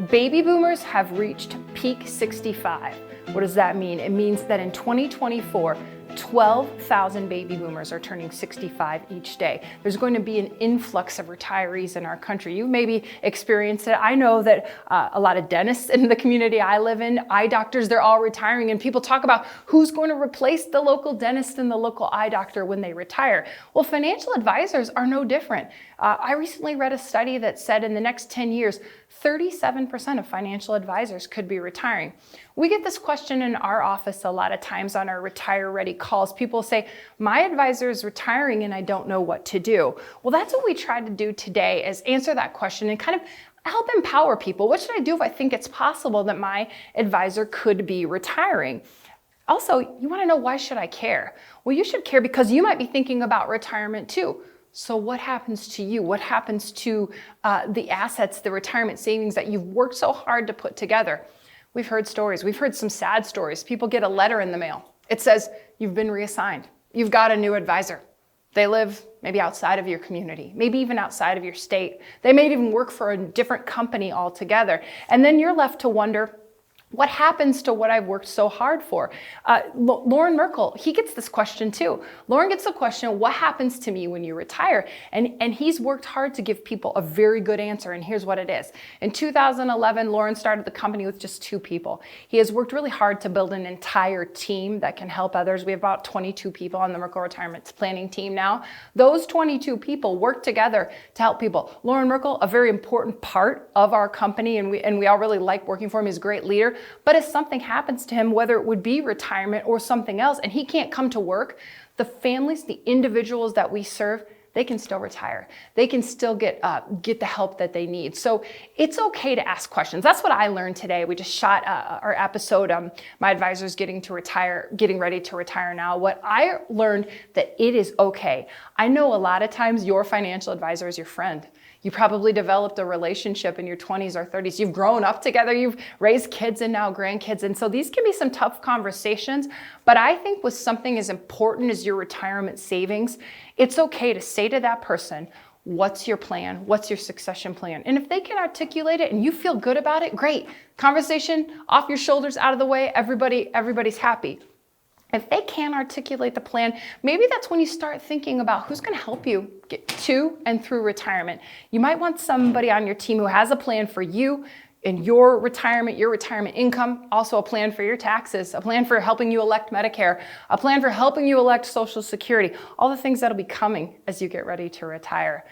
Baby boomers have reached peak 65. What does that mean? It means that in 2024, 12,000 baby boomers are turning 65 each day. There's going to be an influx of retirees in our country. You maybe experienced it. I know that a lot of dentists in the community I live in, eye doctors, they're all retiring, and people talk about who's going to replace the local dentist and the local eye doctor when they retire. Well, financial advisors are no different. I recently read a study that said in the next 10 years, 37% of financial advisors could be retiring. We get this question in our office a lot of times on our retire ready calls. People say, my advisor is retiring and I don't know what to do. Well, that's what we try to do today, is answer that question and kind of help empower people. What should I do if I think it's possible that my advisor could be retiring? Also, you want to know, why should I care? Well, you should care because you might be thinking about retirement too. So what happens to you? What happens to the assets, the retirement savings that you've worked so hard to put together? We've heard stories. We've heard some sad stories. People get a letter in the mail. It says, you've been reassigned. You've got a new advisor. They live maybe outside of your community, maybe even outside of your state. They may even work for a different company altogether. And then you're left to wonder, what happens to what I've worked so hard for? Lauren Merkle, he gets this question too. Lauren gets the question, what happens to me when you retire? And he's worked hard to give people a very good answer, and here's what it is. In 2011, Lauren started the company with just 2 people. He has worked really hard to build an entire team that can help others. We have about 22 people on the Merkle Retirement Planning team now. Those 22 people work together to help people. Lauren Merkle, a very important part of our company, and we all really like working for him. He's a great leader. But if something happens to him, whether it would be retirement or something else, and he can't come to work, the families, the individuals that we serve, they can still retire. They can still get the help that they need. So it's okay to ask questions. That's what I learned today. We just shot our episode, My Advisor's Getting Ready to Retire Now. What I learned, that it is okay. I know a lot of times your financial advisor is your friend. You probably developed a relationship in your 20s or 30s. You've grown up together, you've raised kids and now grandkids. And so these can be some tough conversations, but I think with something as important as your retirement savings, it's okay to say to that person, what's your plan? What's your succession plan? And if they can articulate it and you feel good about it, great. Conversation off your shoulders, out of the way, everybody's happy. If they can't articulate the plan, maybe that's when you start thinking about who's going to help you get to and through retirement. You might want somebody on your team who has a plan for you and your retirement income, also a plan for your taxes, a plan for helping you elect Medicare, a plan for helping you elect Social Security, all the things that'll be coming as you get ready to retire.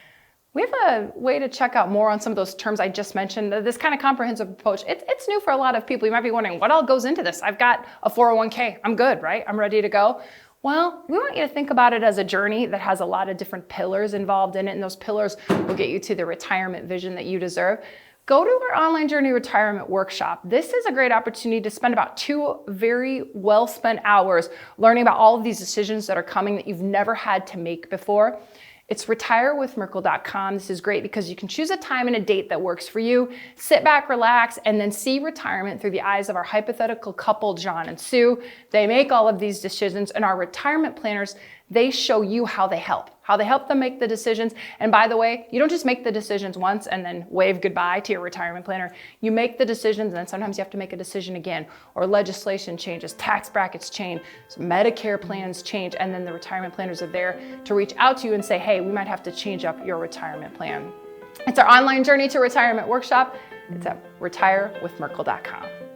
We have a way to check out more on some of those terms I just mentioned. This kind of comprehensive approach, it's new for a lot of people. You might be wondering, what all goes into this? I've got a 401k. I'm good, right? I'm ready to go. Well, we want you to think about it as a journey that has a lot of different pillars involved in it, and those pillars will get you to the retirement vision that you deserve. Go to our online journey retirement workshop. This is a great opportunity to spend about 2 very well spent hours learning about all of these decisions that are coming that you've never had to make before. It's retirewithmerkle.com. This is great because you can choose a time and a date that works for you, sit back, relax, and then see retirement through the eyes of our hypothetical couple, John and Sue. They make all of these decisions, and our retirement planners, they show you how they help them make the decisions. And by the way, you don't just make the decisions once and then wave goodbye to your retirement planner. You make the decisions, and then sometimes you have to make a decision again, or legislation changes, tax brackets change, so Medicare plans change, and then the retirement planners are there to reach out to you and say, hey, we might have to change up your retirement plan. It's our online journey to retirement workshop. It's at retirewithmerkle.com.